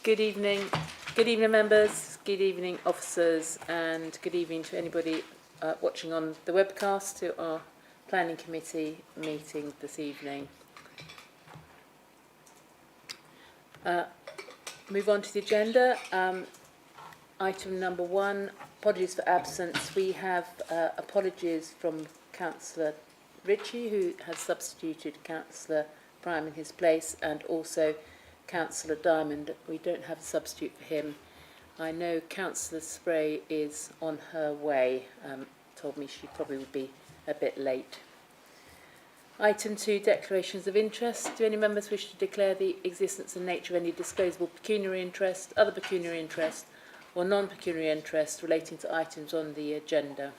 Good evening, members. Good evening, officers, and good evening to anybody watching on the webcast to our planning committee meeting this evening. Move on to the agenda. Item number 1, apologies for absence. We have apologies from Councillor Ritchie, who has substituted Councillor Prime in his place, and also Councillor Diamond. We don't have a substitute for him. I know Councillor Spray is on her way. Told me she probably would be a bit late. Item 2, declarations of interest. Do any members wish to declare the existence and nature of any disclosable pecuniary interest, other pecuniary interest, or non-pecuniary interest relating to items on the agenda?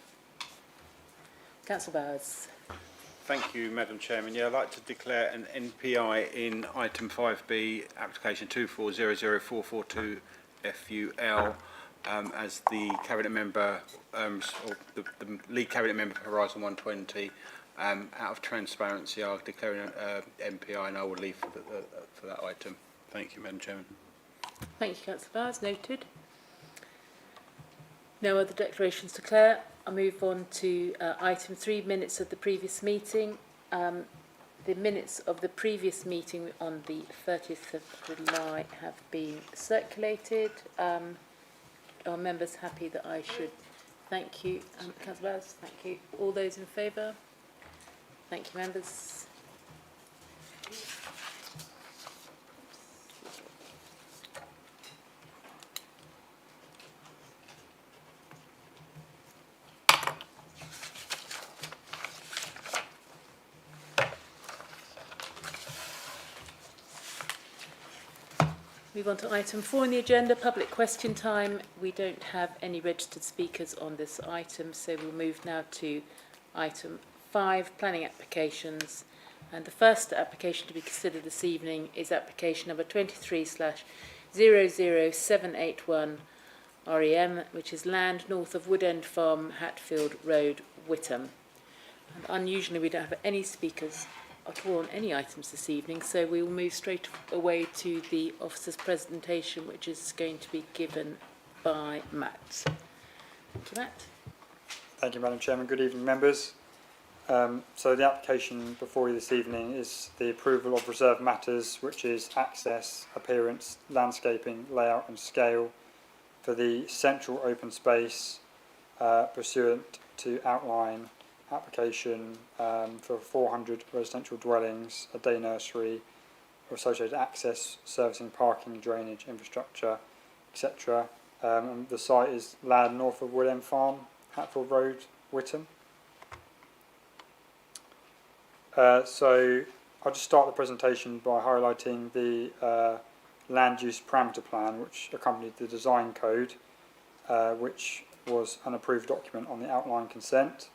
Councillor Bowers. Thank you, Madam Chairman. Yeah, I'd like to declare an NPI in item 5B, application 2400442 FUL, as the cabinet member, or the lead cabinet member for Horizon 120. Out of transparency, I'll declare an NPI, and I will leave for that item. Thank you, Madam Chairman. Thank you, Councillor Bowers. Noted. No other declarations to declare. I'll move on to item 3, minutes of the previous meeting. The minutes of the previous meeting on the 30th of July have been circulated. Are members happy that I should? Thank you. Councillor Bowers, thank you. All those in favour? Thank you, members. Move on to item 4 on the agenda, public question time. We don't have any registered speakers on this item, so we'll move now to item 5, planning applications. And the first application to be considered this evening is application number 23/00781 REM, which is land north of Woodend Farm, Hatfield Road, Witham. And unusually, we don't have any speakers at all on any items this evening, so we will move straight away to the officer's presentation, which is going to be given by Matt. Thank you, Matt. Thank you, Madam Chairman. Good evening, members. So the application before you this evening is the approval of reserved matters, which is access, appearance, landscaping, layout and scale for the central open space pursuant to outline application for 400 residential dwellings, a day nursery, or associated access, servicing, parking, drainage, infrastructure, etc. The site is land north of Woodend Farm, Hatfield Road, Witham. So I'll just start the presentation by highlighting the land use parameter plan which accompanied the design code, which was an approved document on the outline consent.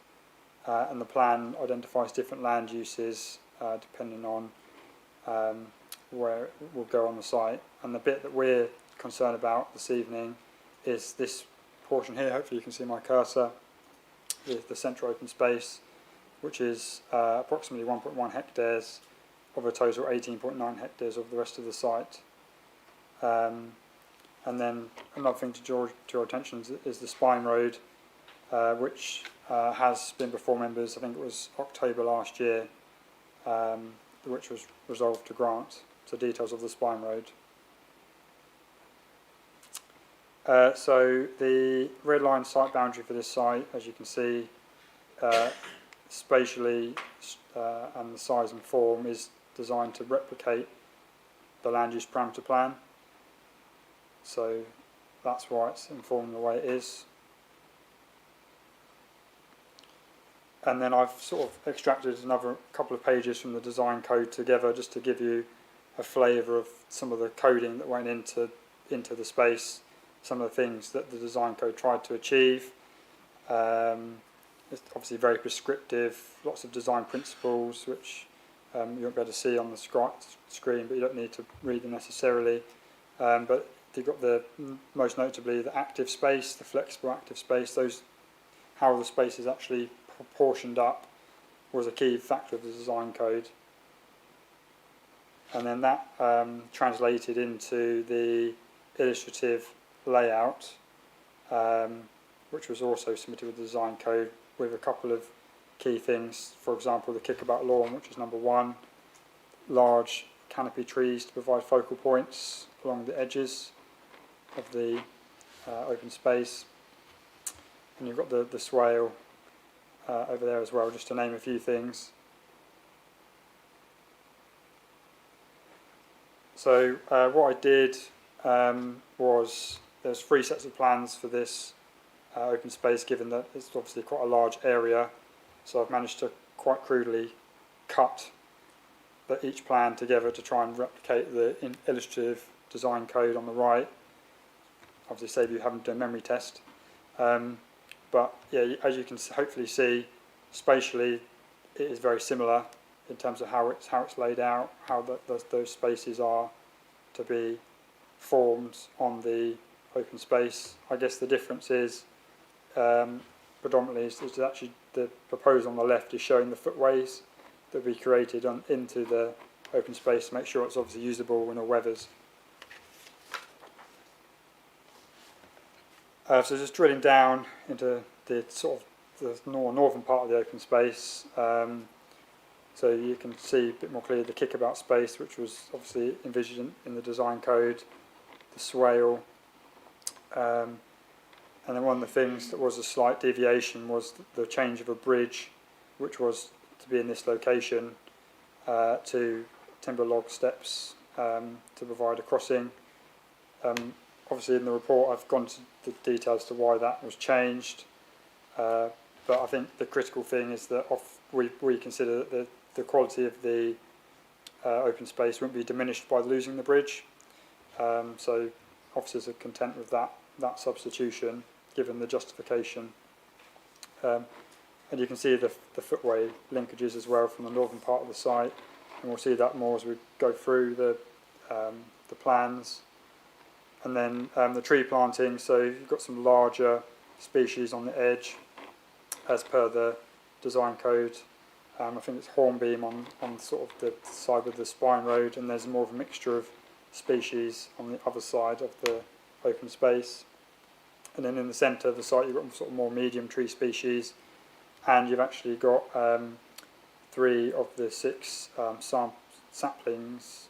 And the plan identifies different land uses depending on where it will go on the site. And the bit that we're concerned about this evening is this portion here. Hopefully you can see my cursor, with the central open space, which is approximately 1.1 hectares of a total 18.9 hectares of the rest of the site. And then another thing to draw to your attention is the Spine Road, which has been before members. I think it was October last year, which was resolved to grant. So details of the Spine Road. So the red line site boundary for this site, as you can see, spatially and the size and form is designed to replicate the land use parameter plan. So that's why it's informed the way it is. And then I've sort of extracted another couple of pages from the design code together just to give you a flavour of some of the coding that went into the space, some of the things that the design code tried to achieve. It's obviously very prescriptive, lots of design principles which you won't be able to see on the screen, but you don't need to read them necessarily. But you've got most notably the active space, the flexible active space, how the space is actually proportioned up was a key factor of the design code. and then that translated into the illustrative layout, which was also submitted with the design code with a couple of key things. For example, the kickabout lawn, which is number 1, large canopy trees to provide focal points along the edges of the open space, and you've got the swale over there as well, just to name a few things. So what I did was, there's 3 sets of plans for this open space, given that it's obviously quite a large area, so I've managed to quite crudely cut each plan together to try and replicate the illustrative design code on the right. Obviously save you having to do a memory test. But yeah, as you can hopefully see, spatially it is very similar in terms of how it's laid out, how those spaces are to be formed on the open space. I guess the difference is predominantly is actually the proposal on the left is showing the footways that we created into the open space to make sure it's obviously usable in all weathers. So just drilling down into the sort of the northern part of the open space, so you can see a bit more clearly the kickabout space, which was obviously envisioned in the design code, the swale, and then one of the things that was a slight deviation was the change of a bridge, which was to be in this location, to timber log steps to provide a crossing. Obviously in the report I've gone to the details to why that was changed, but I think the critical thing is that we consider that the quality of the open space won't be diminished by losing the bridge, so officers are content with that substitution given the justification. And you can see the footway linkages as well from the northern part of the site, and we'll see that more as we go through the plans. And then the tree planting, so you've got some larger species on the edge as per the design code. I think it's hornbeam on sort of the side of the spine road, and there's more of a mixture of species on the other side of the open space. And then in the centre of the site you've got sort of more medium tree species, and you've actually got 3 of the 6 saplings,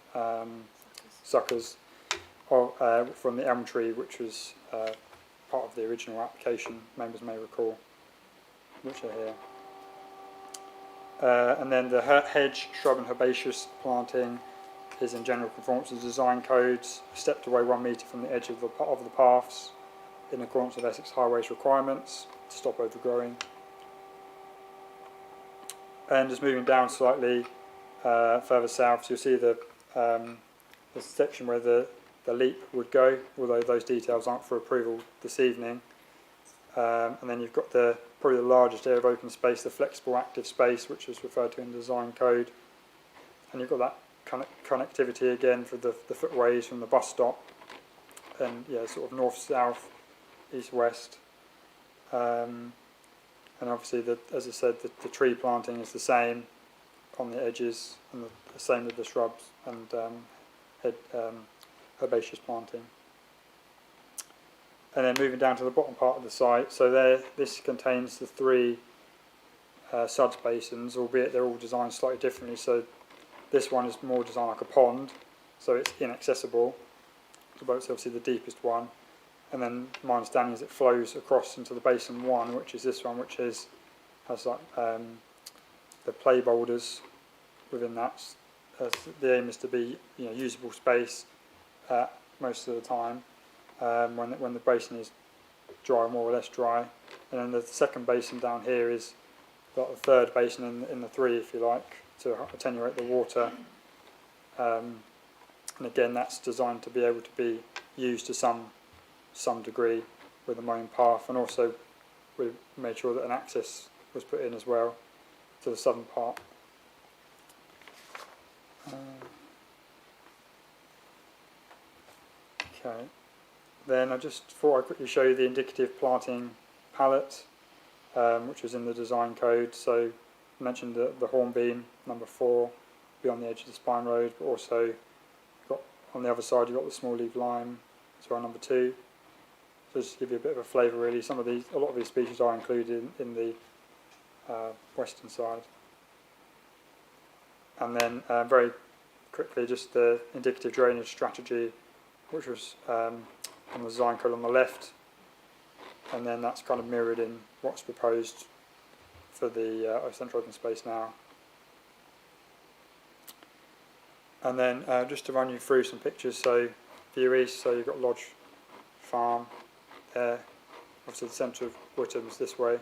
suckers, from the elm tree, which was part of the original application, members may recall, which are here. And then the hedge, shrub and herbaceous planting is in general conformance with design codes, stepped away 1 metre from the edge of the paths, in accordance with Essex Highways requirements to stop overgrowing. And just moving down slightly further south, so you'll see the section where the leap would go, although those details aren't for approval this evening. And then you've got probably the largest area of open space, the flexible active space, which is referred to in the design code. And you've got that connectivity again for the footways from the bus stop, and yeah, sort of north-south, east-west. And obviously, as I said, the tree planting is the same on the edges, and the same with the shrubs and herbaceous planting. And then moving down to the bottom part of the site, so this contains the 3 suds basins, albeit they're all designed slightly differently. So this one is more designed like a pond, so it's inaccessible. So it's obviously the deepest one. And then my understanding is it flows across into the basin 1, which is this one, which has like the play boulders within that. The aim is to be usable space most of the time when the basin is dry, more or less dry. And then the second basin down here is like the 3rd basin in the 3, if you like, to attenuate the water. And again, that's designed to be able to be used to some degree with a mowing path, and also we made sure that an access was put in as well to the southern part. Okay, then I just thought I'd quickly show you the indicative planting palette, which was in the design code. So I mentioned the hornbeam, number 4, be on the edge of the spine road, but also got on the other side you've got the small leaf lime as well, number 2. So just to give you a bit of a flavour really, a lot of these species are included in the western side. And then very quickly just the indicative drainage strategy, which was on the design code on the left, and then that's kind of mirrored in what's proposed for the central open space now. And then just to run you through some pictures, so view east, so you've got Lodge Farm there, obviously the centre of Whitham's this way.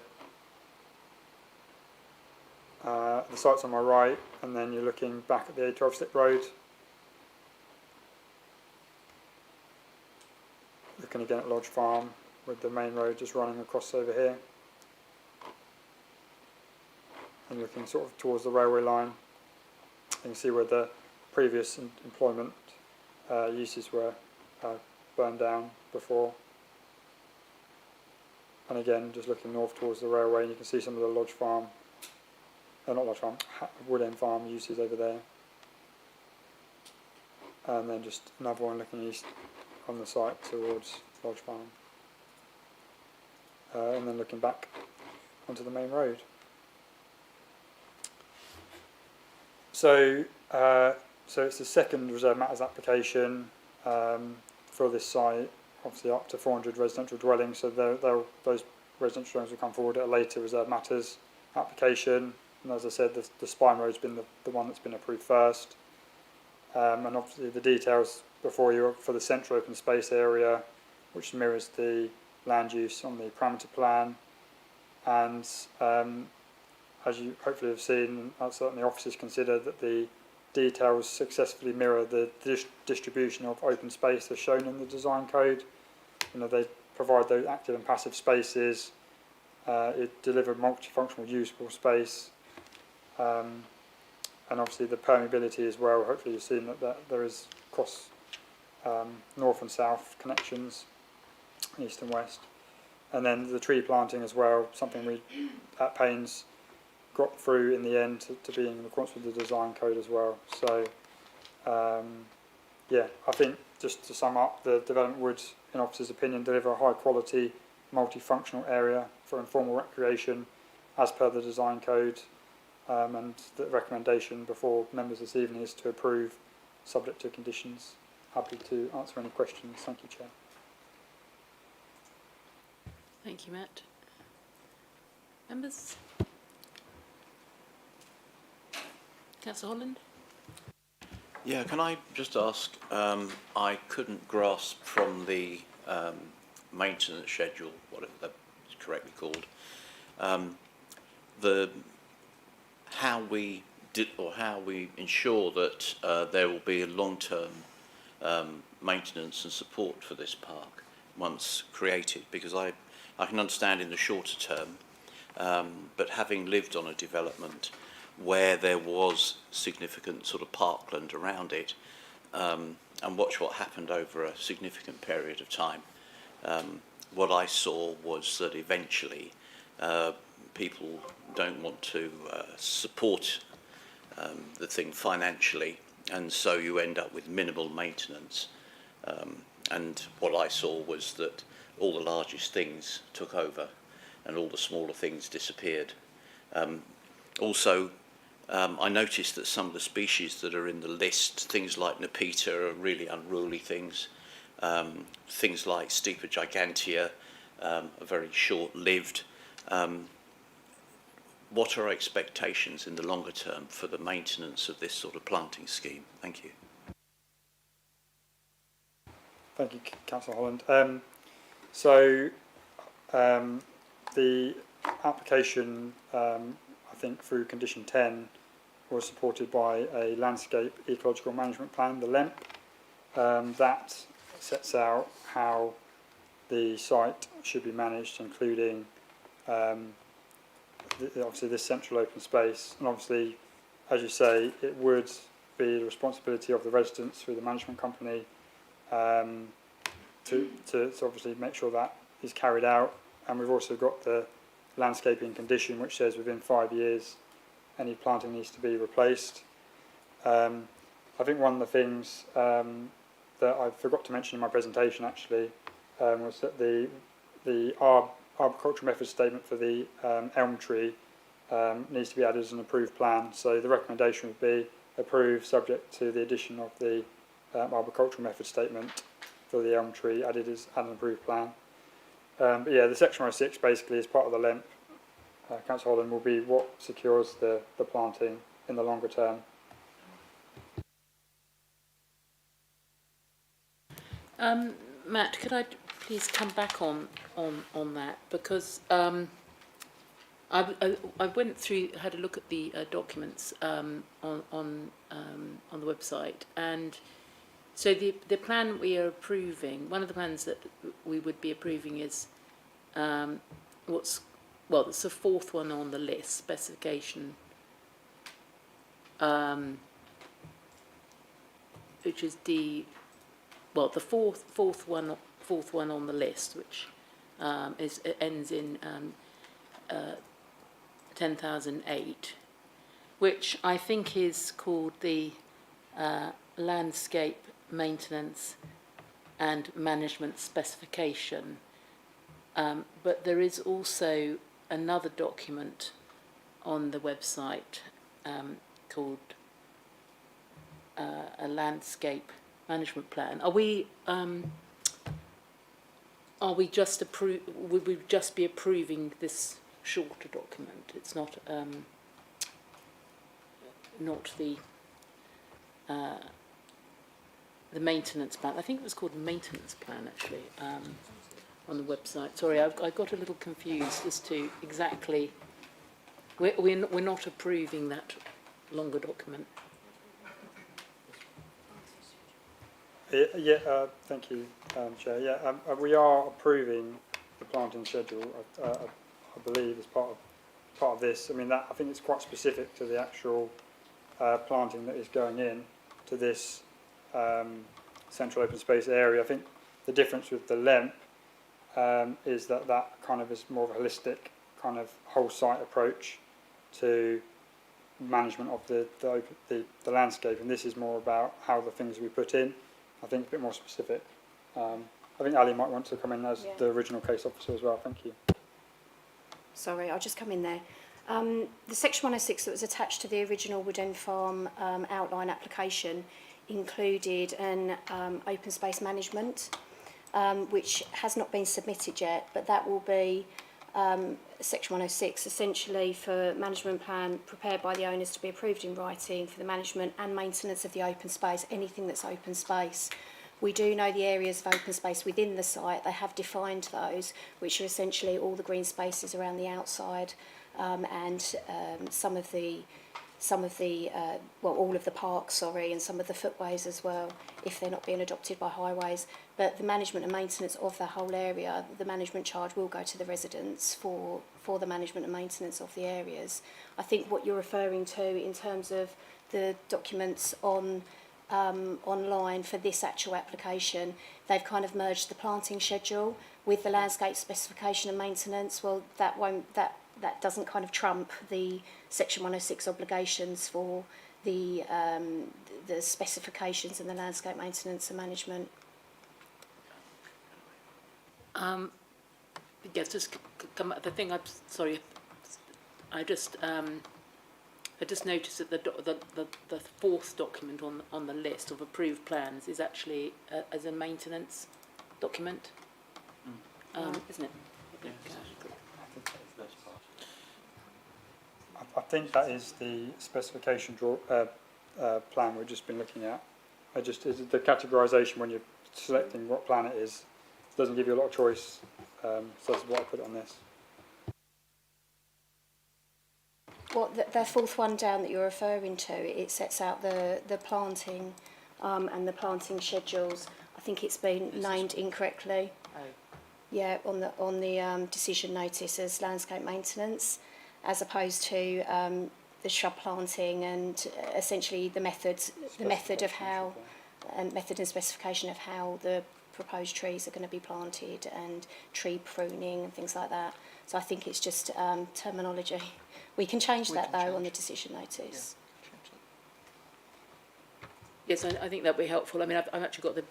The site's on my right, and then you're looking back at the A12 slip road. Looking again at Lodge Farm with the main road just running across over here. And looking sort of towards the railway line. You can see where the previous employment uses were burned down before. And again, just looking north towards the railway, and you can see some of the Lodge Farm, not Lodge Farm, Wood End Farm uses over there. And then just another one looking east on the site towards Lodge Farm. And then looking back onto the main road. So it's the second reserve matters application for this site, obviously up to 400 residential dwellings, so those residential dwellings will come forward at a later reserve matters application. And as I said, the spine road's been the one that's been approved first. And obviously the details before you for the central open space area, which mirrors the land use on the parameter plan. And as you hopefully have seen, certainly officers consider that the details successfully mirror the distribution of open space as shown in the design code. You know, they provide those active and passive spaces. It delivered multifunctional usable space, and obviously the permeability as well. Hopefully you've seen that there is cross north and south connections, east and west, and then the tree planting as well, something we at Paynes got through in the end to be in accordance with the design code as well. So yeah, I think just to sum up, the development would, in officer's opinion, deliver a high quality multifunctional area for informal recreation as per the design code, and the recommendation before members this evening is to approve subject to conditions. Happy to answer any questions. Thank you, Chair. Thank you, Matt. Members? Councillor Holland? Yeah, can I just ask, I couldn't grasp from the maintenance schedule, whatever that's correctly called, how we ensure that there will be a long-term maintenance and support for this park once created, because I can understand in the shorter term, but having lived on a development where there was significant sort of parkland around it, and watch what happened over a significant period of time, what I saw was that eventually people don't want to support the thing financially, and so you end up with minimal maintenance. And what I saw was that all the largest things took over and all the smaller things disappeared. Also, I noticed that some of the species that are in the list, things like Nepeta, are really unruly things. Things like Stipa gigantea are very short-lived. What are our expectations in the longer term for the maintenance of this sort of planting scheme? Thank you. Thank you, Councillor Holland. The application, I think through condition 10, was supported by a landscape ecological management plan, the LEMP, that sets out how the site should be managed, including obviously this central open space, and obviously, as you say, it would be the responsibility of the residents through the management company to obviously make sure that is carried out. And we've also got the landscaping condition, which says within 5 years any planting needs to be replaced. I think one of the things that I forgot to mention in my presentation actually was that the arboricultural method statement for the elm tree needs to be added as an approved plan. So the recommendation would be approved subject to the addition of the arboricultural method statement for the elm tree added as an approved plan. But yeah, the section 106 basically is part of the LEMP. Councillor Holland will be what secures the planting in the longer term. Matt, could I please come back on that, because I went through, had a look at the documents on the website, and so the plan we are approving, one of the plans that we would be approving is it's the fourth one on the list, specification, which is the fourth one on the list, which ends in 10,008, which I think is called the landscape maintenance and management specification. But there is also another document on the website called a landscape management plan. Are we just would we just be approving this shorter document? It's not the maintenance plan. I think it was called the maintenance plan actually on the website. Sorry, I got a little confused as to exactly. We're not approving that longer document. Thank you, Chair. Yeah, we are approving the planting schedule. I believe as part of this. I mean, I think it's quite specific to the actual planting that is going in to this central open space area. I think the difference with the LEMP is that kind of is more of a holistic kind of whole site approach to management of the landscape, and this is more about how the things we put in. I think a bit more specific. I think Ali might want to come in as the original case officer as well. Thank you. Sorry, I'll just come in there. The section 106 that was attached to the original Woodend Farm outline application included an open space management, which has not been submitted yet, but that will be section 106, essentially for management plan prepared by the owners to be approved in writing for the management and maintenance of the open space, anything that's open space. We do know the areas of open space within the site. They have defined those, which are essentially all the green spaces around the outside and all of the parks, and some of the footways as well, if they're not being adopted by highways. But the management and maintenance of the whole area, the management charge will go to the residents for the management and maintenance of the areas. I think what you're referring to in terms of the documents online for this actual application, they've kind of merged the planting schedule with the landscape specification and maintenance. Well, that doesn't kind of trump the section 106 obligations for the specifications and the landscape maintenance and management. Yes, just come back. The thing I just noticed that the fourth document on the list of approved plans is actually as a maintenance document, isn't it? Yeah. I think that is the specification plan we've just been looking at. Is the categorisation when you're selecting what plan it is doesn't give you a lot of choice. So that's what I put on this. Well, the fourth one down that you're referring to, it sets out the planting and the planting schedules. I think it's been named incorrectly. Oh. Yeah, on the decision notice as landscape maintenance, as opposed to the shrub planting and essentially the method of how method and specification of how the proposed trees are going to be planted and tree pruning and things like that. So I think it's just terminology. We can change that though on the decision notice. Yes, I think that'd be helpful. I mean, I've actually got the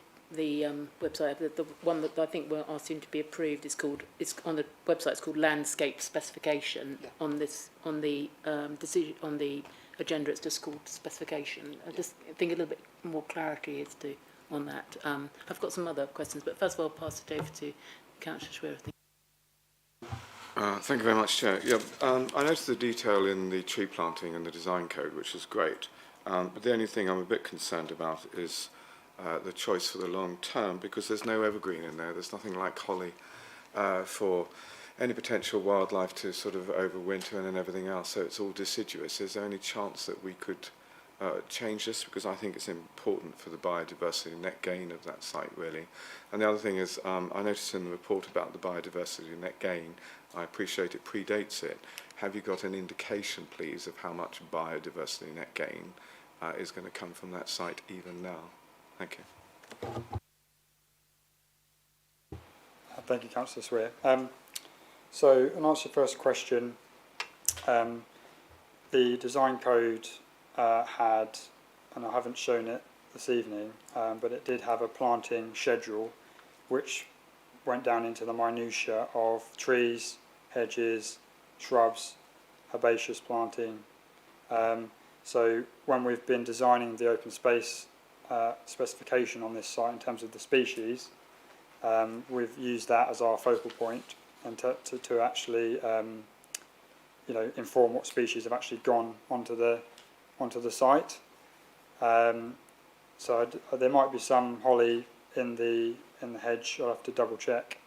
website. The one that I think are soon to be approved is called. It's on the website. It's called Landscape Specification. Yeah. On the decision on the agenda, it's just called Specification. I just think a little bit more clarity is to on that. I've got some other questions, but first of all, I'll pass it over to Councillor Schwerer. Thank you very much, Chair. Yeah, I noticed the detail in the tree planting and the design code, which is great. But the only thing I'm a bit concerned about is the choice for the long term, because there's no evergreen in there. There's nothing like holly for any potential wildlife to sort of overwinter and everything else. So it's all deciduous. Is there any chance that we could change this? Because I think it's important for the biodiversity net gain of that site, really. And the other thing is, I noticed in the report about the biodiversity net gain, I appreciate it predates it. Have you got an indication, please, of how much biodiversity net gain is going to come from that site even now? Thank you. Thank you, Councillor Swear. So, in answer to your first question, the design code had, and I haven't shown it this evening, but it did have a planting schedule which went down into the minutiae of trees, hedges, shrubs, herbaceous planting. So when we've been designing the open space specification on this site in terms of the species, we've used that as our focal point and to actually inform what species have actually gone onto the site. So there might be some holly in the hedge. I'll have to double check,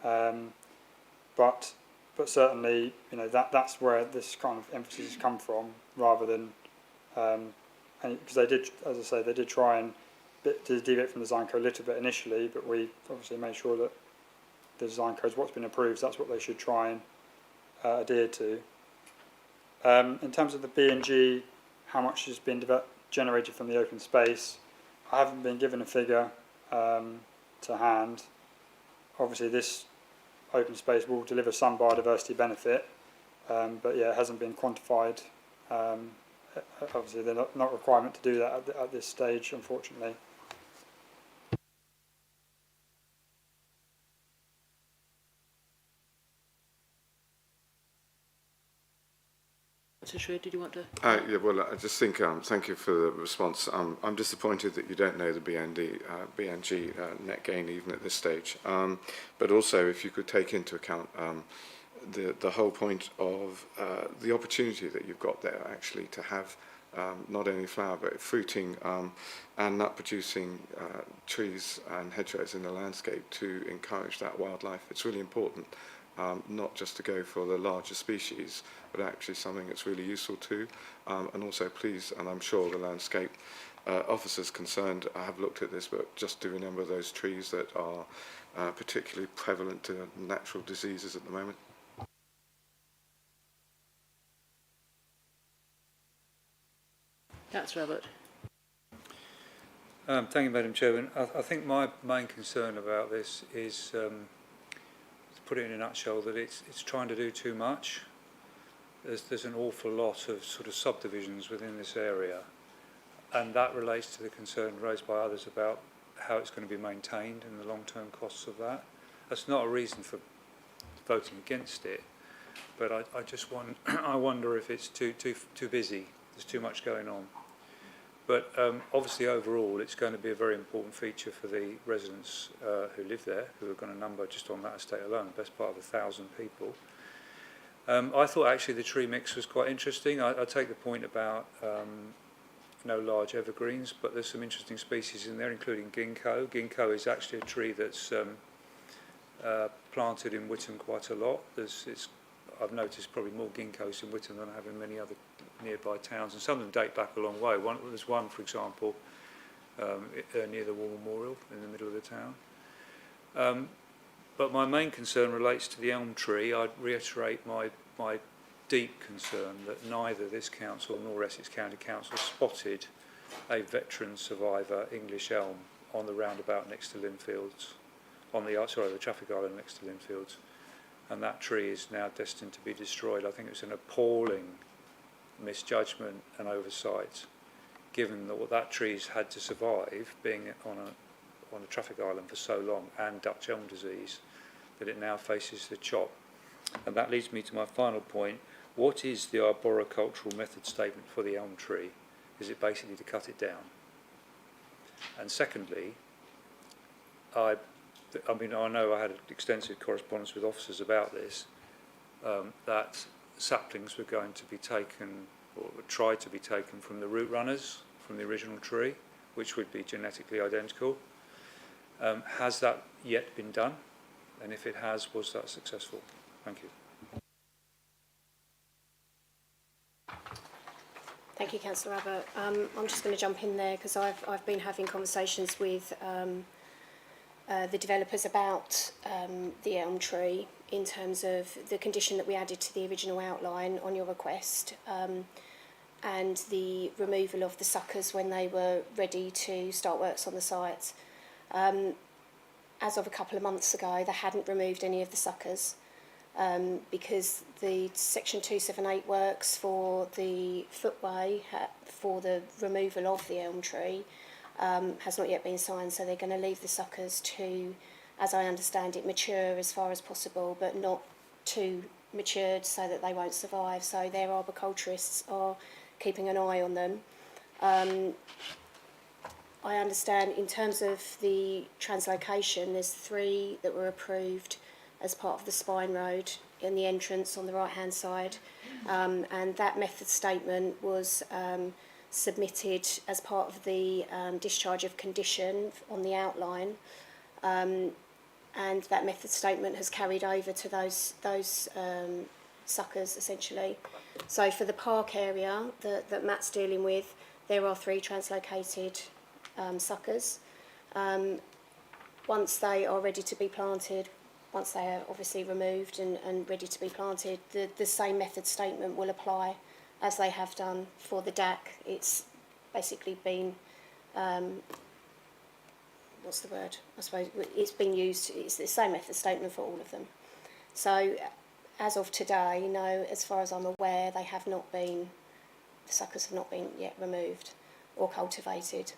but certainly that's where this kind of emphasis has come from, rather than because they did, as I say, they did try and deviate from the design code a little bit initially, but we obviously made sure that the design code is what's been approved. So that's what they should try and adhere to. In terms of the B&G, how much has been generated from the open space, I haven't been given a figure to hand. Obviously this open space will deliver some biodiversity benefit, but yeah, it hasn't been quantified. Obviously they're not a requirement to do that at this stage, unfortunately. Schwerer, did you want to? Yeah, well, I just think, thank you for the response. I'm disappointed that you don't know the BNG net gain even at this stage. But also, if you could take into account the whole point of the opportunity that you've got there, actually, to have not only flower, but fruiting and nut-producing trees and hedgerows in the landscape to encourage that wildlife. It's really important. Not just to go for the larger species, but actually something that's really useful too. And also please, and I'm sure the landscape officers concerned have looked at this, but just to remember those trees that are particularly prevalent to natural diseases at the moment. That's Robert. Thank you, Madam Chairman. I think my main concern about this is, to put it in a nutshell, that it's trying to do too much. There's an awful lot of sort of subdivisions within this area, and that relates to the concern raised by others about how it's going to be maintained and the long-term costs of that. That's not a reason for voting against it, but I just I wonder if it's too busy. There's too much going on. But obviously overall it's going to be a very important feature for the residents who live there, who are going to number just on that estate alone, the best part of 1,000 people. I thought actually the tree mix was quite interesting. I take the point about no large evergreens, but there's some interesting species in there, including ginkgo. Ginkgo is actually a tree that's planted in Witham quite a lot. I've noticed probably more ginkgos in Witham than I have in many other nearby towns, and some of them date back a long way. There's one, for example, near the War Memorial in the middle of the town. But my main concern relates to the elm tree. I'd reiterate my deep concern that neither this council nor Essex County Council spotted a veteran survivor English elm on the roundabout next to Linfields, the traffic island next to Linfields, and that tree is now destined to be destroyed. I think it was an appalling misjudgment and oversight, given that what that tree's had to survive, being on a traffic island for so long, and Dutch elm disease, that it now faces the chop. And that leads me to my final point. What is the arboricultural method statement for the elm tree? Is it basically to cut it down? And secondly, I know I had extensive correspondence with officers about this, that saplings were going to be taken, or tried to be taken from the root runners, from the original tree, which would be genetically identical. Has that yet been done? And if it has, was that successful? Thank you. Thank you, Councillor Abbott. I'm just going to jump in there because I've been having conversations with the developers about the elm tree in terms of the condition that we added to the original outline on your request, and the removal of the suckers when they were ready to start works on the site. As of a couple of months ago, they hadn't removed any of the suckers because the Section 278 works for the footway for the removal of the elm tree has not yet been signed, so they're going to leave the suckers to, as I understand it, mature as far as possible, but not too matured so that they won't survive. So their arboriculturists are keeping an eye on them. I understand in terms of the translocation, there's 3 that were approved as part of the spine road in the entrance on the right-hand side, and that method statement was submitted as part of the discharge of condition on the outline, and that method statement has carried over to those suckers essentially. So for the park area that Matt's dealing with, there are 3 translocated suckers. Once they are ready to be planted, once they are obviously removed and ready to be planted, the same method statement will apply as they have done for the DAC. It's basically been, what's the word? I suppose it's been used, it's the same method statement for all of them. So as of today, no, as far as I'm aware, they have not been, the suckers have not been yet removed or cultivated.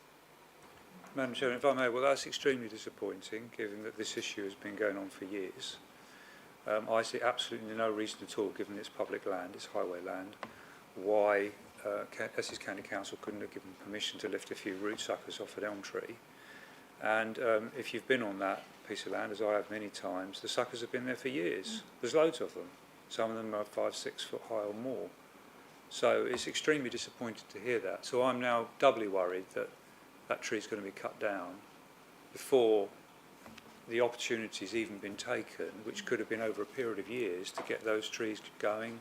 Madam Chairman, if I may, well, that's extremely disappointing, given that this issue has been going on for years. I see absolutely no reason at all, given it's public land, it's highway land, why Essex County Council couldn't have given permission to lift a few root suckers off an elm tree. And if you've been on that piece of land, as I have many times, the suckers have been there for years. There's loads of them. Some of them are 5-6 foot high or more. So it's extremely disappointing to hear that. So I'm now doubly worried that that tree is going to be cut down before the opportunity's even been taken, which could have been over a period of years, to get those trees going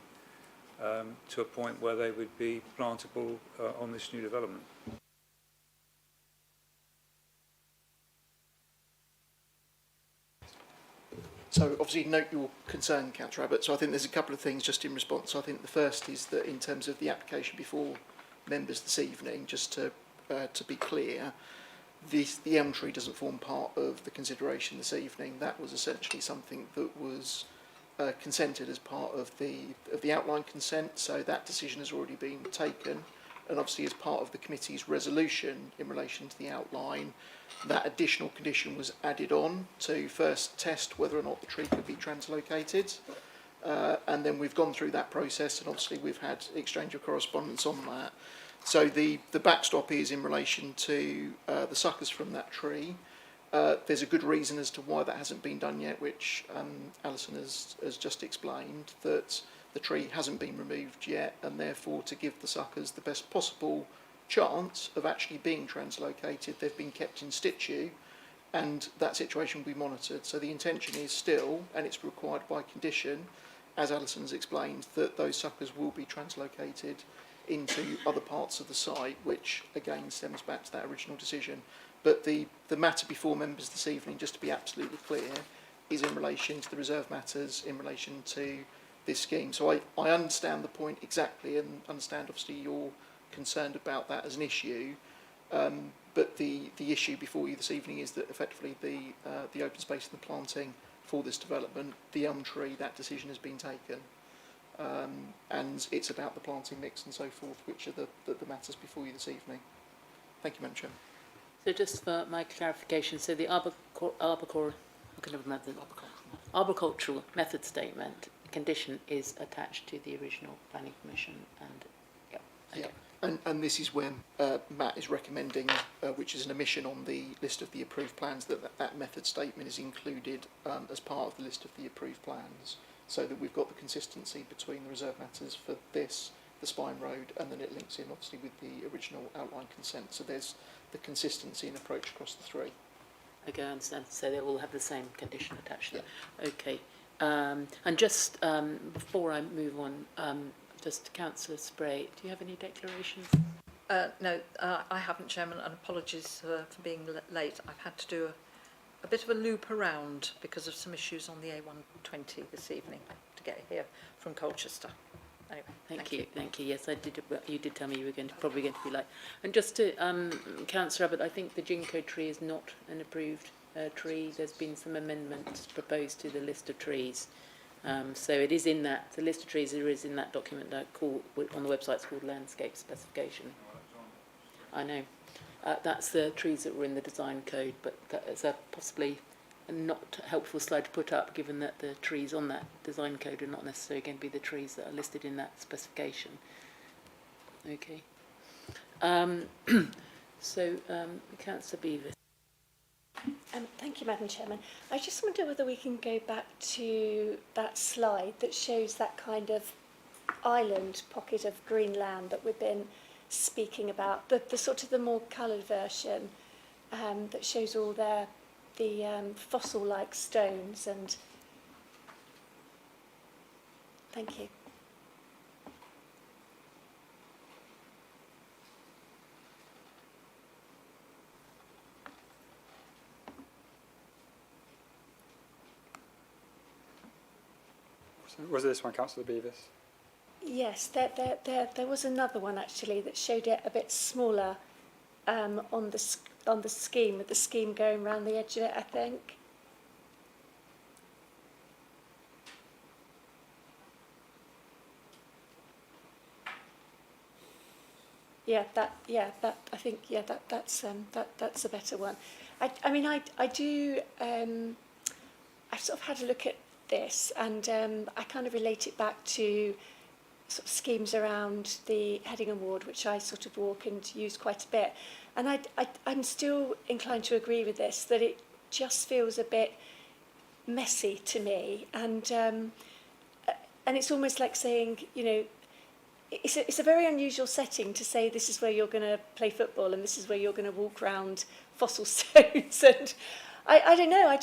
to a point where they would be plantable on this new development. So obviously note your concern, Councillor Abbott. So I think there's a couple of things just in response. So I think the first is that in terms of the application before members this evening, just to be clear, the elm tree doesn't form part of the consideration this evening. That was essentially something that was consented as part of the outline consent. So that decision has already been taken, and obviously as part of the committee's resolution in relation to the outline, that additional condition was added on to first test whether or not the tree could be translocated. And then we've gone through that process, and obviously we've had exchange of correspondence on that. So the backstop is in relation to the suckers from that tree. There's a good reason as to why that hasn't been done yet, which Alison has just explained, that the tree hasn't been removed yet, and therefore to give the suckers the best possible chance of actually being translocated, they've been kept in situ, and that situation will be monitored. So the intention is still, and it's required by condition, as Alison has explained, that those suckers will be translocated into other parts of the site, which again stems back to that original decision. But the matter before members this evening, just to be absolutely clear, is in relation to the reserve matters in relation to this scheme. So I understand the point exactly, and understand obviously you're concerned about that as an issue, but the issue before you this evening is that effectively the open space and the planting for this development, the elm tree, that decision has been taken, and it's about the planting mix and so forth, which are the matters before you this evening. Thank you, Madam Chair. So just for my clarification, so the arboricultural method statement condition is attached to the original planning permission, and okay. And this is where Matt is recommending, which is an omission on the list of the approved plans, that method statement is included as part of the list of the approved plans, so that we've got the consistency between the reserve matters for this, the Spine Road, and then it links in obviously with the original outline consent. So there's the consistency in approach across the three. Okay, I understand. So they all have the same condition attached to them. Okay. And just before I move on, just Councillor Spray, do you have any declarations? No, I haven't, Chairman, and apologies for being late. I've had to do a bit of a loop around because of some issues on the A120 this evening to get here from Colchester. Anyway, Thank you. Yes, I did. You did tell me you were probably going to be late. And just to Councillor Abbott, I think the ginkgo tree is not an approved tree. There's been some amendments proposed to the list of trees. So it is in that, the list of trees there is in that document that on the website. It's called landscape specification. I know. That's the trees that were in the design code, but that is a possibly a not helpful slide to put up, given that the trees on that design code are not necessarily going to be the trees that are listed in that specification. Okay. So, Councillor Beavis. Thank you, Madam Chairman. I just wonder whether we can go back to that slide that shows that kind of island pocket of green land that we've been speaking about, the sort of the more coloured version that shows all the fossil-like stones. And thank you. Was it this one, Councillor Beavis? Yes, there was another one actually that showed it a bit smaller on the scheme, with the scheme going around the edge of it, I think. That's a better one. I've sort of had a look at this, and I kind of relate it back to sort of schemes around the Headingham ward, which I sort of walk and use quite a bit. And I'm still inclined to agree with this, that it just feels a bit messy to me. And it's almost like saying, you know, it's a very unusual setting to say this is where you're going to play football and this is where you're going to walk around fossil stones. And I don't know, I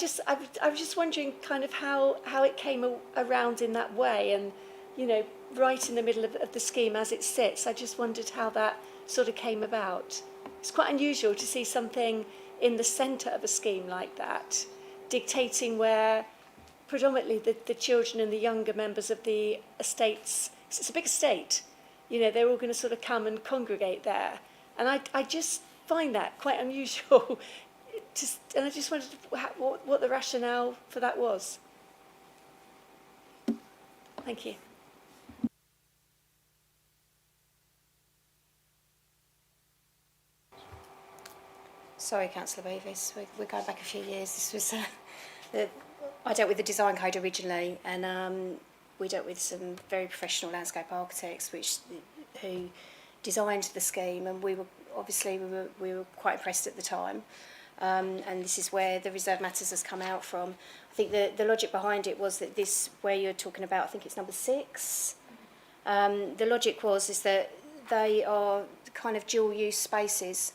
was just wondering kind of how it came around in that way, and, you know, right in the middle of the scheme as it sits. I just wondered how that sort of came about. It's quite unusual to see something in the centre of a scheme like that, dictating where predominantly the children and the younger members of the estates, it's a big estate, you know, they're all going to sort of come and congregate there. And I just find that quite unusual. And I just wondered what the rationale for that was. Thank you. Sorry, Councillor Davis, we're going back a few years. This was I dealt with the design code originally, and we dealt with some very professional landscape architects who designed the scheme, and we were quite impressed at the time. And this is where the reserve matters has come out from. I think the logic behind it was that this, where you're talking about, I think it's number 6. The logic is that they are kind of dual use spaces.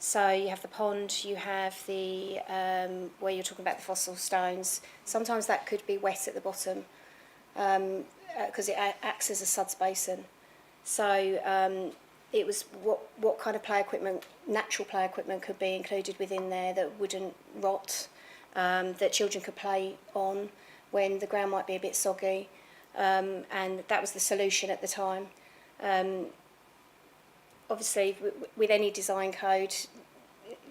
So you have the pond, you have the where you're talking about the fossil stones. Sometimes that could be wet at the bottom because it acts as a suds basin. So it was what kind of play equipment, natural play equipment, could be included within there that wouldn't rot, that children could play on when the ground might be a bit soggy, and that was the solution at the time. Obviously, with any design code,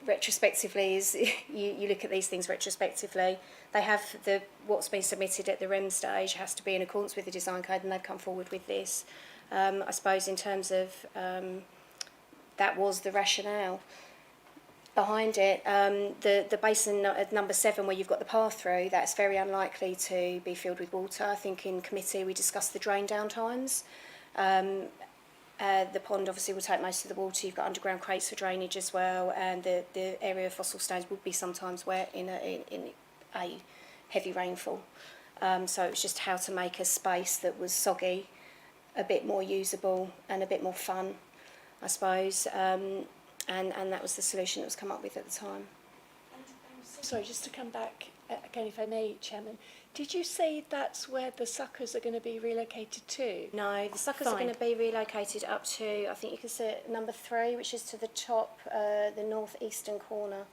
retrospectively, you look at these things retrospectively. They have what's been submitted at the REM stage has to be in accordance with the design code, and they've come forward with this. I suppose in terms of that was the rationale. behind it, the basin at number 7 where you've got the path through, that's very unlikely to be filled with water. I think in committee we discussed the drain down times. The pond obviously will take most of the water. You've got underground crates for drainage as well, and the area of fossil stones would be sometimes wet in a heavy rainfall. So it was just how to make a space that was soggy, a bit more usable and a bit more fun, I suppose. And that was the solution that was come up with at the time. Sorry, just to come back again, if I may, Chairman. Did you say that's where the suckers are going to be relocated to? No, the suckers are Fine. going to be relocated up to, I think you can see it, number 3, which is to the top, the northeastern corner.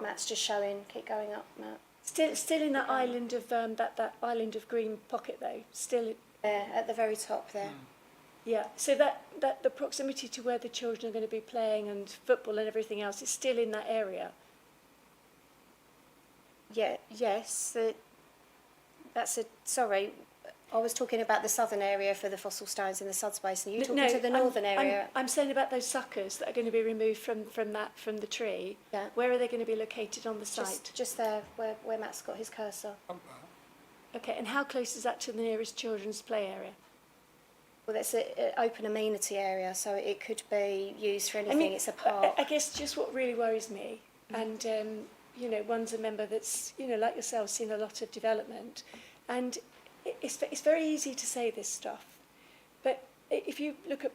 Matt's just showing. Keep going up, Matt. Still in that island of that island of green pocket though. Still, There, at the very top there. yeah. So that the proximity to where the children are going to be playing and football and everything else is still in that area. Yeah, yes. Sorry, I was talking about the southern area for the fossil stones in the Suds Basin. You're talking to the northern area. I'm saying about those suckers that are going to be removed from the tree. Yeah. Where are they going to be located on the site? Just there, where Matt's got his cursor. Okay, and how close is that to the nearest children's play area? Well, that's an open amenity area, so it could be used for anything. It's a park. I guess just what really worries me, and you know, one's a member that's, you know, like yourself, seen a lot of development, and it's very easy to say this stuff, but if you look at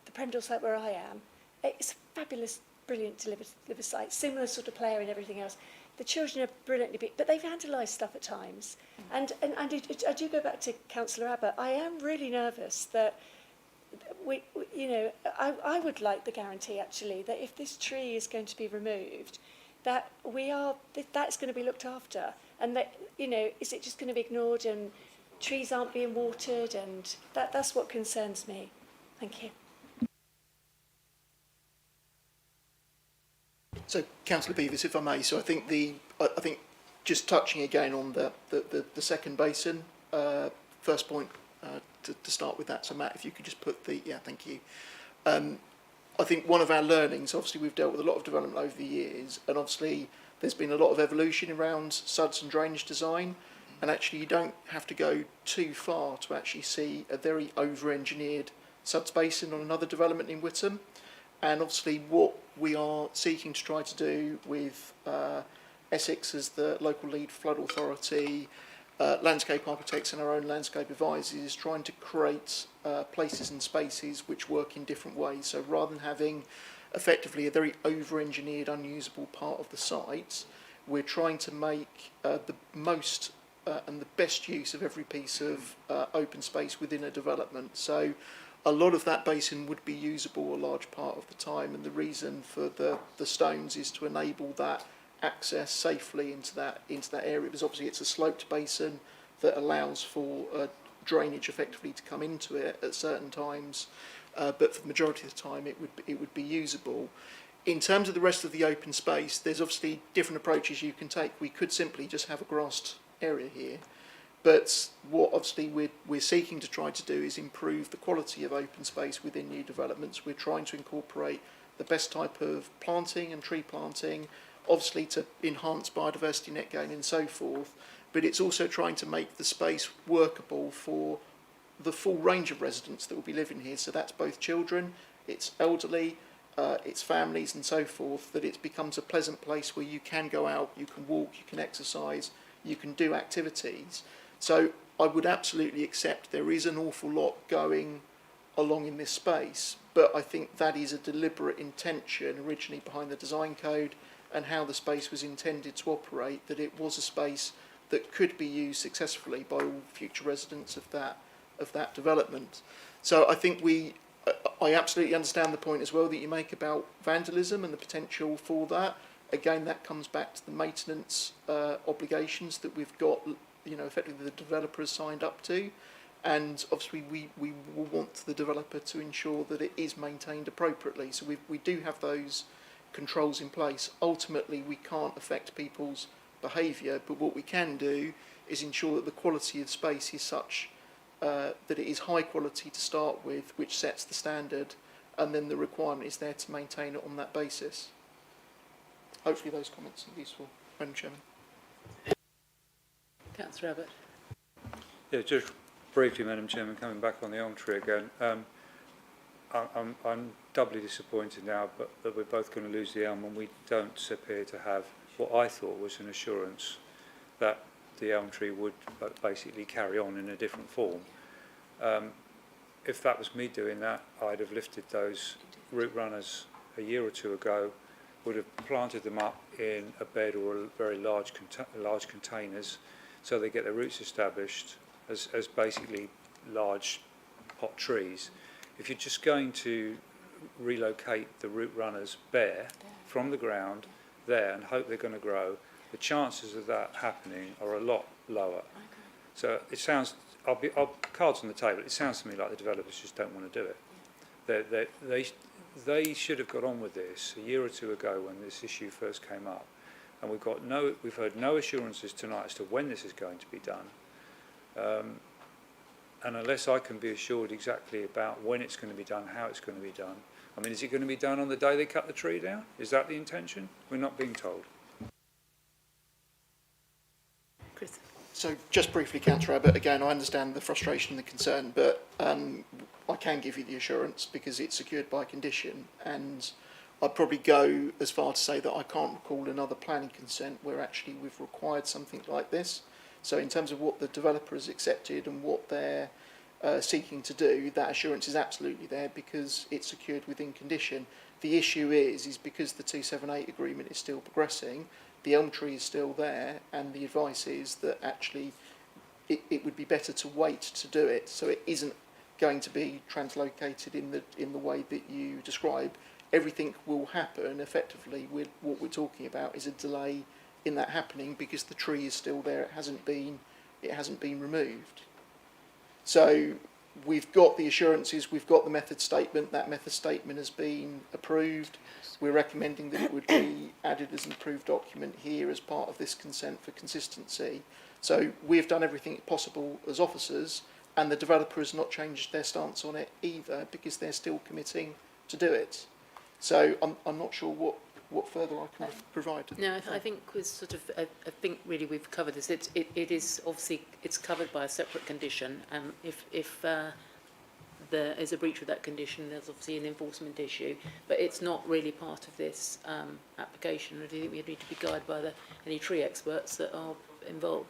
the Prendle site where I am, it's a fabulous, brilliant deliver site, similar sort of player and everything else. The children are brilliantly big, but they vandalise stuff at times. And I do go back to Councillor Abbott. I am really nervous that we you know, I would like the guarantee actually that if this tree is going to be removed, that that's going to be looked after, and that, you know, is it just going to be ignored and trees aren't being watered, and that's what concerns me. Thank you. So, Councillor Bevis, if I may, so I think just touching again on the second basin, first point to start with that. So, Matt, if you could just put thank you. I think one of our learnings, obviously, we've dealt with a lot of development over the years, and obviously there's been a lot of evolution around suds and drainage design, and actually you don't have to go too far to actually see a very over-engineered suds basin on another development in Witham. And obviously what we are seeking to try to do with Essex as the local lead flood authority, landscape architects and our own landscape advisors is trying to create places and spaces which work in different ways. So rather than having effectively a very over-engineered, unusable part of the site, we're trying to make the most and the best use of every piece of open space within a development. So a lot of that basin would be usable a large part of the time, and the reason for the stones is to enable that access safely into that area, because obviously it's a sloped basin that allows for drainage effectively to come into it at certain times, but for the majority of the time it would be usable. In terms of the rest of the open space, there's obviously different approaches you can take. We could simply just have a grassed area here, but what obviously we're seeking to try to do is improve the quality of open space within new developments. We're trying to incorporate the best type of planting and tree planting, obviously to enhance biodiversity, net gain and so forth, but it's also trying to make the space workable for the full range of residents that will be living here. So that's both children, it's elderly, it's families and so forth, that it becomes a pleasant place where you can go out, you can walk, you can exercise, you can do activities. So I would absolutely accept there is an awful lot going along in this space, but I think that is a deliberate intention originally behind the design code and how the space was intended to operate, that it was a space that could be used successfully by all future residents of that development. So I think I absolutely understand the point as well that you make about vandalism and the potential for that. Again, that comes back to the maintenance obligations that we've got, you know, effectively the developer has signed up to, and obviously we will want the developer to ensure that it is maintained appropriately. So we do have those controls in place. Ultimately, we can't affect people's behaviour, but what we can do is ensure that the quality of space is such that it is high quality to start with, which sets the standard, and then the requirement is there to maintain it on that basis. hopefully those comments are useful, Madam Chairman. Councillor Abbott. Yeah, just briefly, Madam Chairman, coming back on the elm tree again. I'm doubly disappointed now, but that we're both going to lose the elm, and we don't appear to have what I thought was an assurance that the elm tree would basically carry on in a different form. If that was me doing that, I'd have lifted those root runners a year or two ago, would have planted them up in a bed or a very large containers, so they get their roots established as basically large pot trees. If you're just going to relocate the root runners bare from the ground there and hope they're going to grow, the chances of that happening are a lot lower. So it sounds, cards on the table, it sounds to me like the developers just don't want to do it. They should have got on with this a year or two ago when this issue first came up, and we've heard no assurances tonight as to when this is going to be done. And unless I can be assured exactly about when it's going to be done, how it's going to be done, I mean, is it going to be done on the day they cut the tree down? Is that the intention? We're not being told. Chris. So just briefly, Councillor Abbott, again, I understand the frustration and the concern, but I can give you the assurance because it's secured by condition, and I'd probably go as far to say that I can't recall another planning consent where actually we've required something like this. So in terms of what the developer has accepted and what they're seeking to do, that assurance is absolutely there because it's secured within condition. The issue is because the 278 agreement is still progressing, the elm tree is still there, and the advice is that actually it would be better to wait to do it, so it isn't going to be translocated in the way that you describe. Everything will happen effectively. What we're talking about is a delay in that happening because the tree is still there. It hasn't been removed. So we've got the assurances, we've got the method statement. That method statement has been approved. We're recommending that it would be added as an approved document here as part of this consent for consistency. So we've done everything possible as officers, and the developer has not changed their stance on it either because they're still committing to do it. So I'm not sure what further I can provide. No, I think with sort of, I think really we've covered this. It is obviously, it's covered by a separate condition, and if there is a breach of that condition, there's obviously an enforcement issue, but it's not really part of this application. I think we need to be guided by any tree experts that are involved.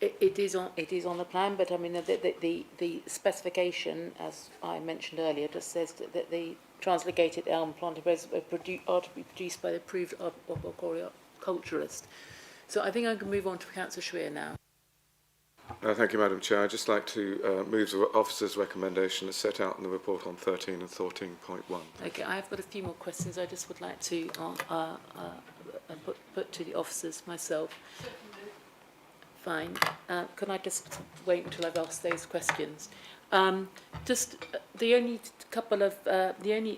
It is on the plan, but I mean the specification, as I mentioned earlier, just says that the translocated elm planted beds are to be produced by the approved arboriculturist. So I think I can move on to Councillor Schweer now. Thank you, Madam Chair. I'd just like to move the officer's recommendation as set out in the report on 13 and 13.1. Okay, I have got a few more questions I just would like to put to the officers myself. Fine. Can I just wait until I've asked those questions? Just the only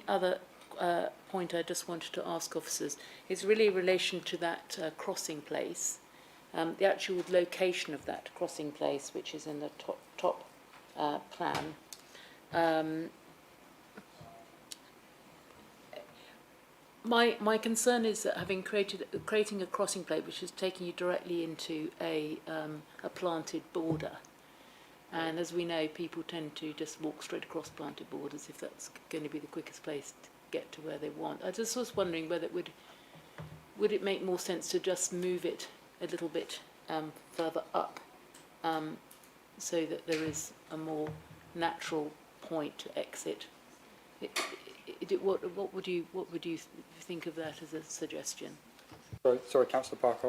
other point I just wanted to ask officers is really in relation to that crossing place, the actual location of that crossing place, which is in the top plan. My concern is that creating a crossing place which is taking you directly into a planted border, and as we know, people tend to just walk straight across planted borders if that's going to be the quickest place to get to where they want. I just was wondering whether would it make more sense to just move it a little bit further up, so that there is a more natural point to exit. What would you think of that as a suggestion? Sorry, Councillor Parker.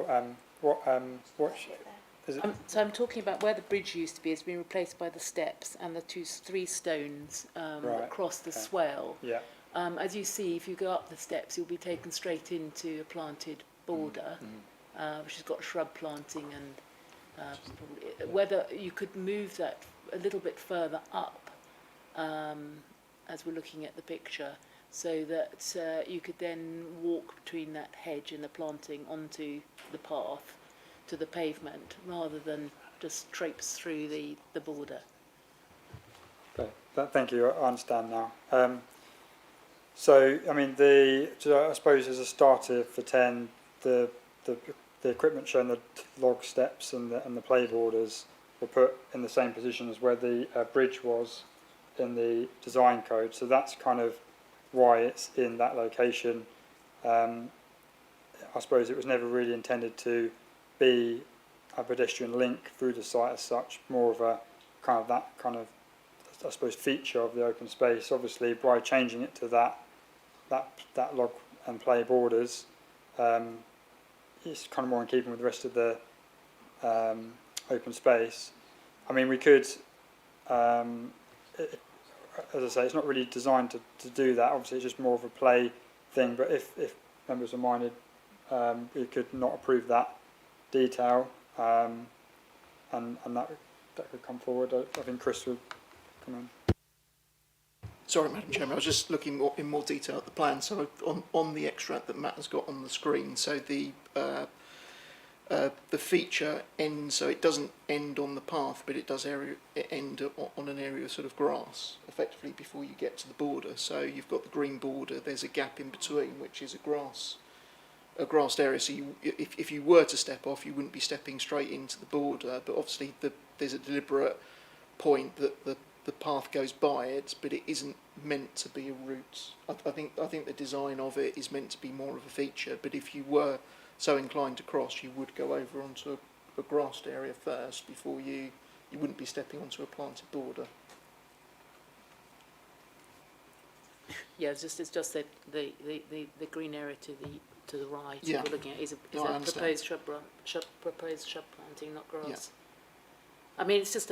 What is it? So I'm talking about where the bridge used to be. It's been replaced by the steps and the three stones Right, across the okay. swale. Yeah. As you see, if you go up the steps, you'll be taken straight into a planted border, which has got shrub planting, and probably, whether you could move that a little bit further up, as we're looking at the picture, so that you could then walk between that hedge and the planting onto the path to the pavement, rather than just traipse through the border. Okay. Thank you. I understand now. So, I mean, I suppose as a starter for 10, the equipment shown, the log steps and the play borders were put in the same position as where the bridge was in the design code. So that's kind of why it's in that location. I suppose it was never really intended to be a pedestrian link through the site as such, more of a kind of that kind of, I suppose, feature of the open space. Obviously, by changing it to that log and play borders, it's kind of more in keeping with the rest of the open space. I mean, we could, as I say, it's not really designed to do that. Obviously, it's just more of a play thing. But if members are minded, we could not approve that detail, and that could come forward. I think Chris would come in. Sorry, Madam Chairman, I was just looking in more detail at the plan. So on the extract that Matt has got on the screen, so the feature ends, so it doesn't end on the path, but it does end on an area of sort of grass, effectively before you get to the border. So you've got the green border, there's a gap in between, which is a grassed area. So if you were to step off, you wouldn't be stepping straight into the border, but obviously there's a deliberate point that the path goes by it, but it isn't meant to be a route. I think the design of it is meant to be more of a feature, but if you were so inclined to cross, you would go over onto a grassed area first before you wouldn't be stepping onto a planted border. Yeah, it's just that the green area to the right Yeah. we're looking at is a proposed shrub planting, not grass. Yeah. I mean, it's just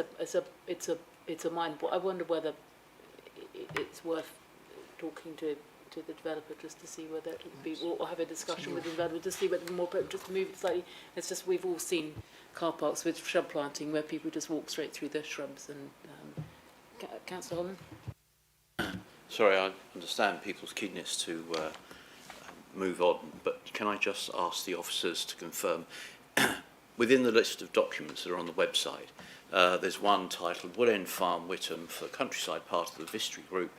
it's a mind. I wonder whether it's worth talking to the developer just to see whether it would be, or have a discussion with the developer to see whether more just move it slightly. It's just we've all seen car parks with shrub planting where people just walk straight through the shrubs. And Councillor Holland. Sorry, I understand people's keenness to move on, but can I just ask the officers to confirm, within the list of documents that are on the website, there's one titled Wood End Farm, Witham, for the countryside part of the Vistry Group,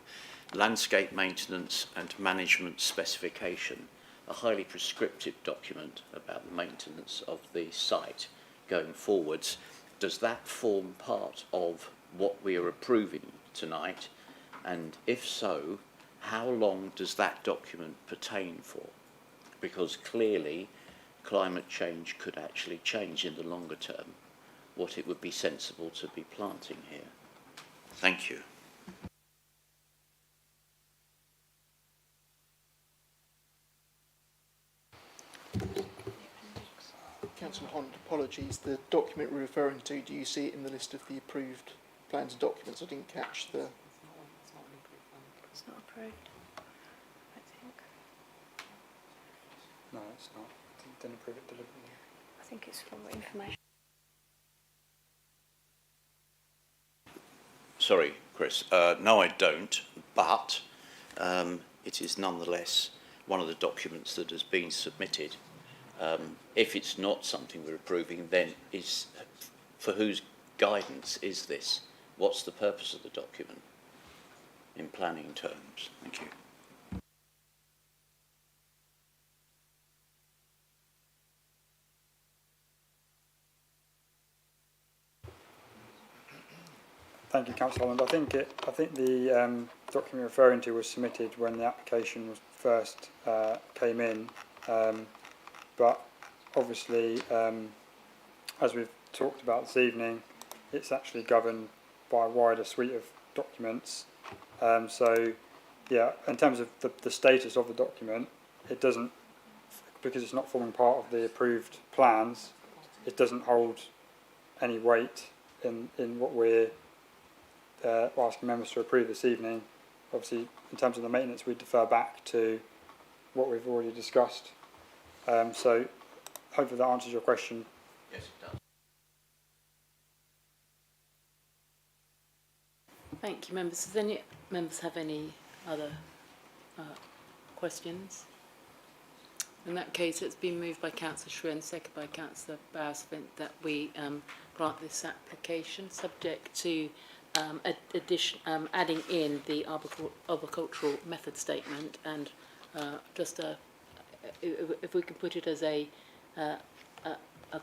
Landscape Maintenance and Management Specification, a highly prescriptive document about the maintenance of the site going forwards. Does that form part of what we are approving tonight? And if so, how long does that document pertain for? Because clearly climate change could actually change in the longer term what it would be sensible to be planting here. Thank you. Councillor Holland, apologies. The document we're referring to, do you see it in the list of the approved plans and documents? I didn't catch the... It's not approved, I think. No, it's not. Didn't approve it deliberately. I think it's for information. Sorry, Chris. No, I don't, but it is nonetheless one of the documents that has been submitted. If it's not something we're approving, then for whose guidance is this? What's the purpose of the document in planning terms? Thank you. Thank you, Councillor Holland. I think the document you're referring to was submitted when the application was first came in, but obviously, as we've talked about this evening, it's actually governed by a wider suite of documents. So, yeah, in terms of the status of the document, it doesn't, because it's not forming part of the approved plans, it doesn't hold any weight in what we're asking members to approve this evening. Obviously, in terms of the maintenance, we defer back to what we've already discussed. So, hopefully that answers your question. Yes, it does. Thank you, members. Does any members have any other questions? In that case, it's been moved by Councillor Schrein, seconded by Councillor Bowes-Fint, that we grant this application subject to adding in the arboricultural method statement, and if we can put it as a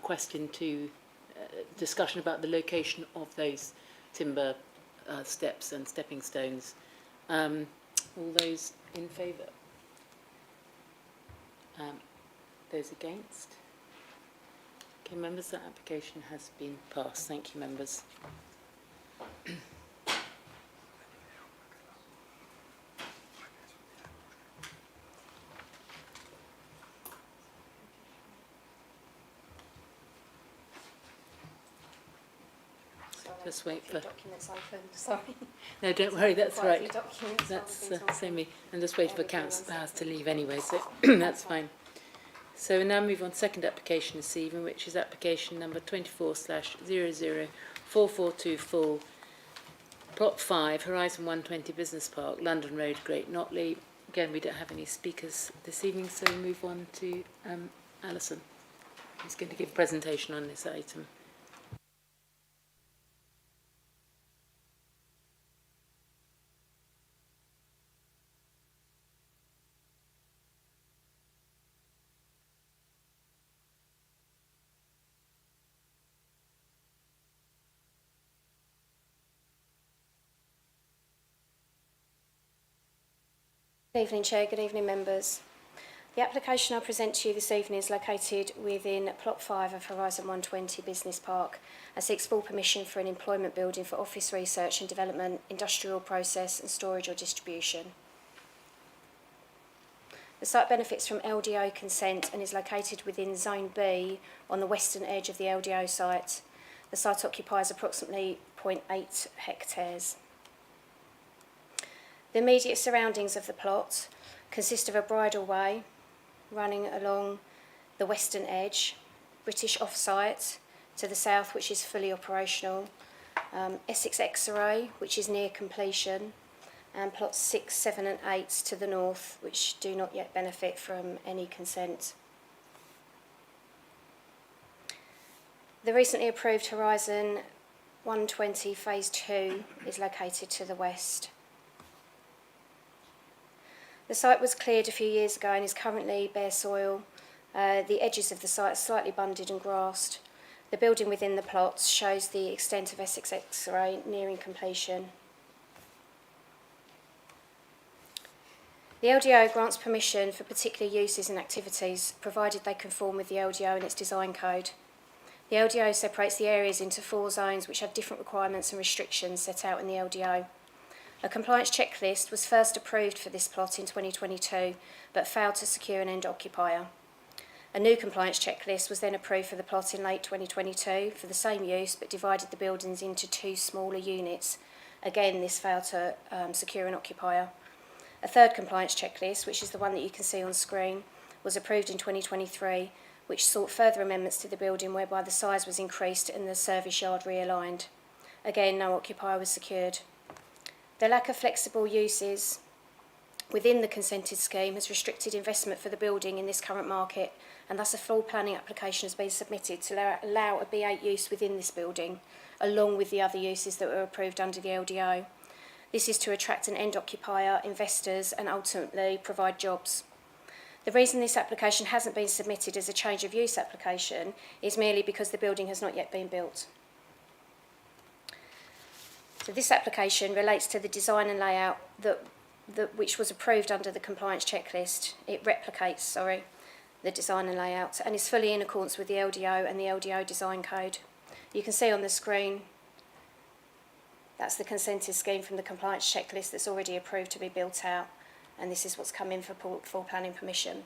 question to discussion about the location of those timber steps and stepping stones. All those in favour? Those against? Okay, members, that application has been passed. Thank you, members. Just wait for... Documents open, sorry. No, don't worry, that's Quite a few right. documents That's on things. same me. I'm just waiting for Everything Councillor on Bowers to leave anyway, so that's fine. So we now move on to second application this evening, which is application number 24/004424, Plot 5, Horizon 120 Business Park, London Road, Great Notley. Again, we don't have any speakers this evening, so we move on to Alison, who's going to give a presentation on this item. Good evening, Chair. Good evening, members. The application I present to you this evening is located within Plot 5 of Horizon 120 Business Park and seeks full permission for an employment building for office research and development, industrial process and storage or distribution. The site benefits from LDO consent and is located within Zone B on the western edge of the LDO site. The site occupies approximately 0.8 hectares. The immediate surroundings of the plot consist of a bridleway running along the western edge, British Offsite to the south, which is fully operational, Essex X-Ray, which is near completion, and plots 6, 7 and 8 to the north, which do not yet benefit from any consent. The recently approved Horizon 120 Phase 2 is located to the west. The site was cleared a few years ago and is currently bare soil. The edges of the site are slightly bunded and grassed. The building within the plots shows the extent of Essex X-Ray nearing completion. The LDO grants permission for particular uses and activities, provided they conform with the LDO and its design code. The LDO separates the areas into 4 zones which have different requirements and restrictions set out in the LDO. A compliance checklist was first approved for this plot in 2022, but failed to secure an end occupier. A new compliance checklist was then approved for the plot in late 2022 for the same use, but divided the buildings into 2 smaller units. Again, this failed to secure an occupier. A third compliance checklist, which is the one that you can see on screen, was approved in 2023, which sought further amendments to the building whereby the size was increased and the service yard realigned. Again, no occupier was secured. The lack of flexible uses within the consented scheme has restricted investment for the building in this current market, and thus a full planning application has been submitted to allow a B8 use within this building, along with the other uses that were approved under the LDO. This is to attract an end occupier, investors, and ultimately provide jobs. The reason this application hasn't been submitted as a change of use application is merely because the building has not yet been built. So this application relates to the design and layout which was approved under the compliance checklist. It replicates, the design and layout and is fully in accordance with the LDO and the LDO design code. You can see on the screen that's the consented scheme from the compliance checklist that's already approved to be built out, and this is what's come in for full planning permission.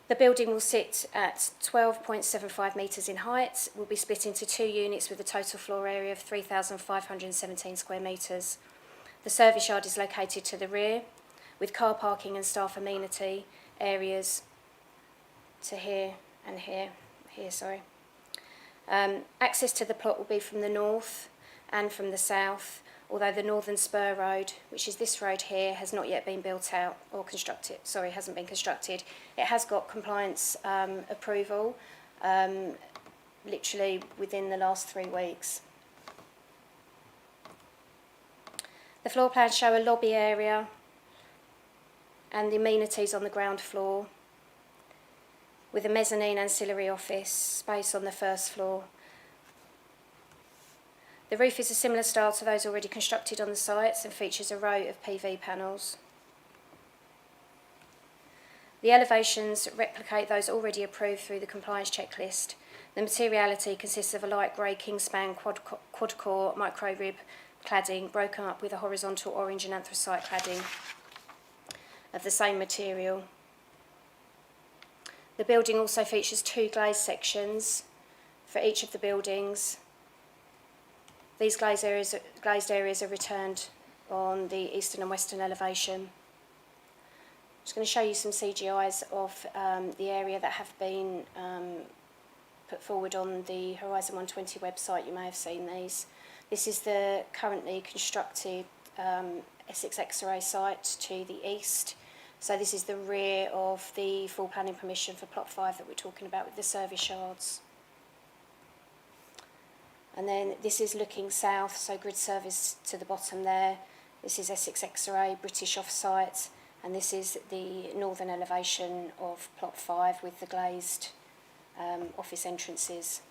The building will sit at 12.75 metres in height, will be split into 2 units with a total floor area of 3,517 square metres. The service yard is located to the rear, with car parking and staff amenity areas to here and here. Access to the plot will be from the north and from the south, although the Northern Spur Road, which is this road here, has not yet been built out or constructed. Hasn't been constructed. It has got compliance approval, literally within the last 3 weeks. The floor plans show a lobby area and the amenities on the ground floor, with a mezzanine ancillary office space on the first floor. The roof is a similar style to those already constructed on the sites and features a row of PV panels. The elevations replicate those already approved through the compliance checklist. The materiality consists of a light grey Kingspan quad-core micro-rib cladding broken up with a horizontal orange and anthracite cladding of the same material. The building also features 2 glazed sections for each of the buildings. These glazed areas are returned on the eastern and western elevation. I'm just going to show you some CGIs of the area that have been put forward on the Horizon 120 website. You may have seen these. This is the currently constructed Essex X-ray site to the east. So this is the rear of the full planning permission for plot 5 that we're talking about with the service yards. And then this is looking south, so grid service to the bottom there. This is Essex X-ray, British off-site, and this is the northern elevation of plot 5 with the glazed office entrances.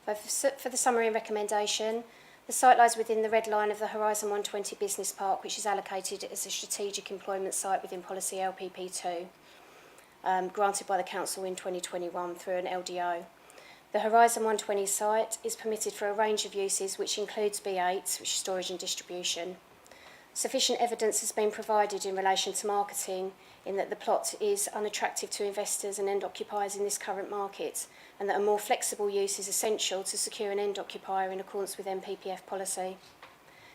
For the summary and recommendation, the site lies within the red line of the Horizon 120 Business Park, which is allocated as a strategic employment site within policy LPP2, granted by the Council in 2021 through an LDO. The Horizon 120 site is permitted for a range of uses, which includes B8, which is storage and distribution. Sufficient evidence has been provided in relation to marketing, in that the plot is unattractive to investors and end occupiers in this current market, and that a more flexible use is essential to secure an end occupier in accordance with NPPF policy.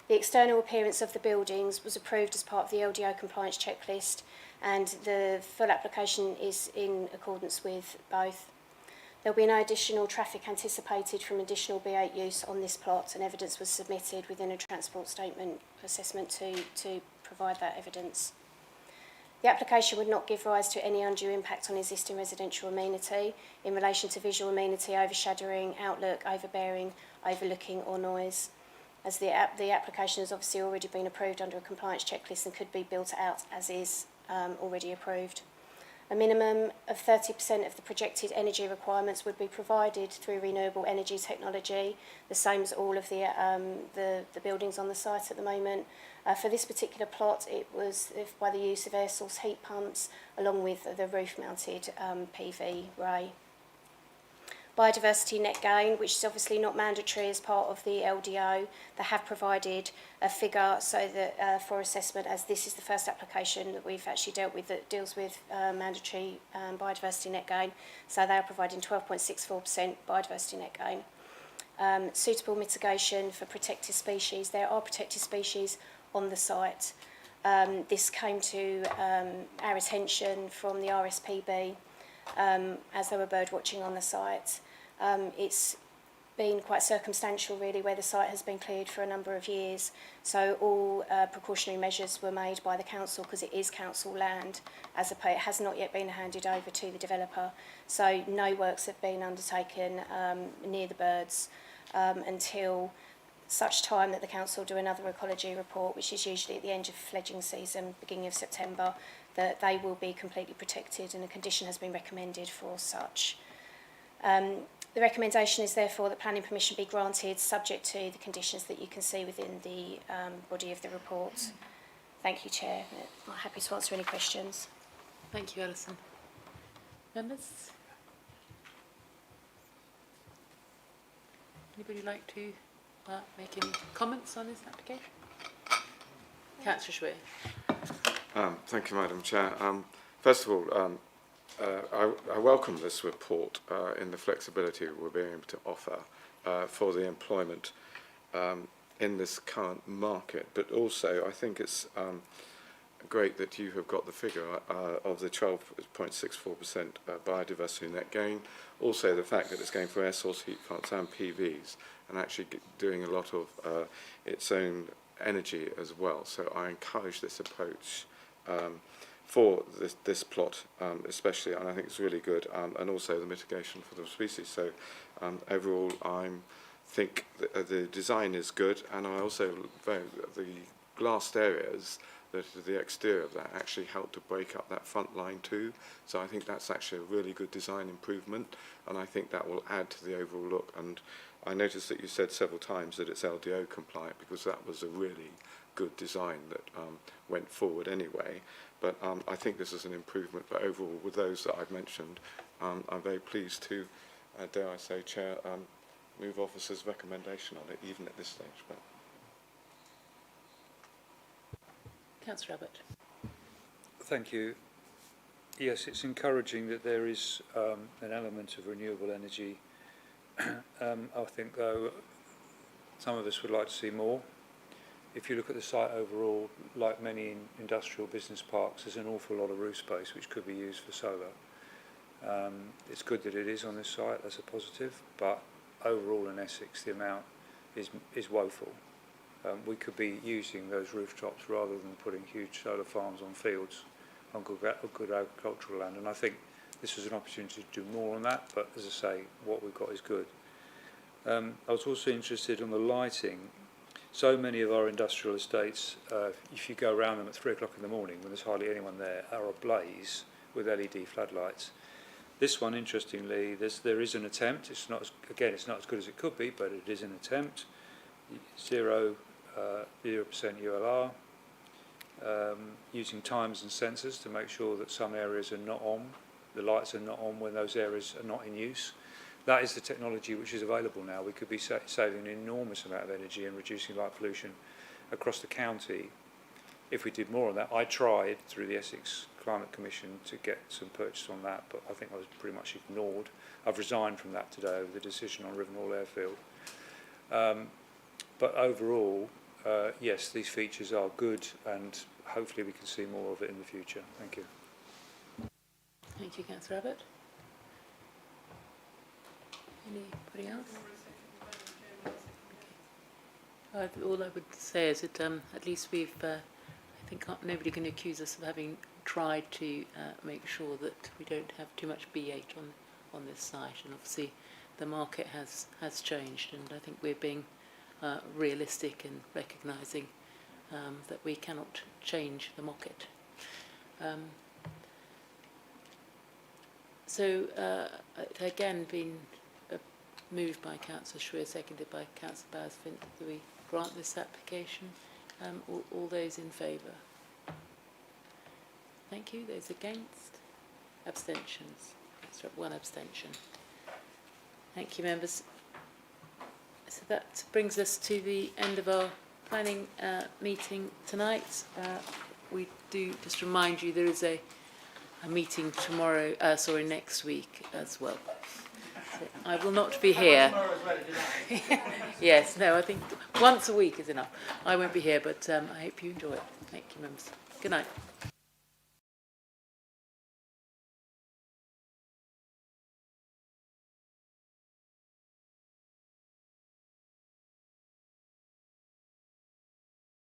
The external appearance of the buildings was approved as part of the LDO compliance checklist, and the full application is in accordance with both. There will be no additional traffic anticipated from additional B8 use on this plot, and evidence was submitted within a transport statement assessment to provide that evidence. The application would not give rise to any undue impact on existing residential amenity in relation to visual amenity, overshadowing, outlook, overbearing, overlooking or noise, as the application has obviously already been approved under a compliance checklist and could be built out as is already approved. A minimum of 30% of the projected energy requirements would be provided through renewable energy technology, the same as all of the buildings on the site at the moment. For this particular plot, it was by the use of air source heat pumps along with the roof-mounted PV array. Biodiversity net gain, which is obviously not mandatory as part of the LDO. They have provided a figure so that for assessment, as this is the first application that we've actually dealt with that deals with mandatory biodiversity net gain. So they are providing 12.64% biodiversity net gain. Suitable mitigation for protected species. There are protected species on the site. This came to our attention from the RSPB as they were bird watching on the site. It's been quite circumstantial really where the site has been cleared for a number of years, so all precautionary measures were made by the council because it is council land, as it has not yet been handed over to the developer, so no works have been undertaken near the birds until such time that the council do another ecology report, which is usually at the end of fledging season, beginning of September, that they will be completely protected, and a condition has been recommended for such. The recommendation is therefore that planning permission be granted subject to the conditions that you can see within the body of the report. Thank you, Chair. I'm happy to answer any questions. Thank you, Alison. Members? Anybody like to make any comments on this application? Councillor Schwer. Thank you, Madam Chair. First of all, I welcome this report in the flexibility we're being able to offer for the employment in this current market, but also I think it's great that you have got the figure of the 12.64% biodiversity net gain, also the fact that it's going for air source heat pumps and PVs and actually doing a lot of its own energy as well. So I encourage this approach for this plot especially, and I think it's really good, and also the mitigation for the species. So overall I'm think the design is good, and I also the glassed areas that are the exterior of that actually help to break up that front line too. So I think that's actually a really good design improvement, and I think that will add to the overall look. And I noticed that you said several times that it's LDO compliant, because that was a really good design that went forward anyway. But I think this is an improvement. But overall, with those that I've mentioned, I'm very pleased to, dare I say, Chair, move officer's recommendation on it, even at this stage. But Councillor Abbott. Thank you. Yes, it's encouraging that there is an element of renewable energy. I think, though, some of us would like to see more. If you look at the site overall, like many industrial business parks, there's an awful lot of roof space which could be used for solar. It's good that it is on this site, that's a positive, but overall in Essex the amount is woeful. We could be using those rooftops rather than putting huge solar farms on fields, on good agricultural land, and I think this was an opportunity to do more on that, but as I say, what we've got is good. I was also interested in the lighting. So many of our industrial estates, if you go around them at 3 o'clock in the morning when there's hardly anyone there, are ablaze with LED floodlights. This one, interestingly, there is an attempt. It's not as good as it could be, but it is an attempt. 0% ULR, using timers and sensors to make sure that some areas are not on. The lights are not on when those areas are not in use. That is the technology which is available now. We could be saving an enormous amount of energy and reducing light pollution across the county if we did more on that. I tried through the Essex Climate Commission to get some purchase on that, but I think I was pretty much ignored. I've resigned from that today with the decision on Rivenhall Airfield. But overall, yes, these features are good, and hopefully we can see more of it in the future. Thank you. Thank you, Councillor Abbott. Anybody else? All I would say is that at least we've, I think nobody can accuse us of having tried to make sure that we don't have too much B8 on this site, and obviously the market has changed, and I think we're being realistic in recognising that we cannot change the market. So again, been moved by Councillor Shrewer, seconded by Councillor Bowes-Fint. Do we grant this application? All those in favour? Thank you. Those against? Abstentions? One abstention. Thank you, members. So that brings us to the end of our planning meeting tonight. We do just remind you there is a meeting tomorrow, next week as well. So I will not be here. Yes, no, I think once a week is enough. I won't be here, but I hope you enjoy it. Thank you, members. Good night.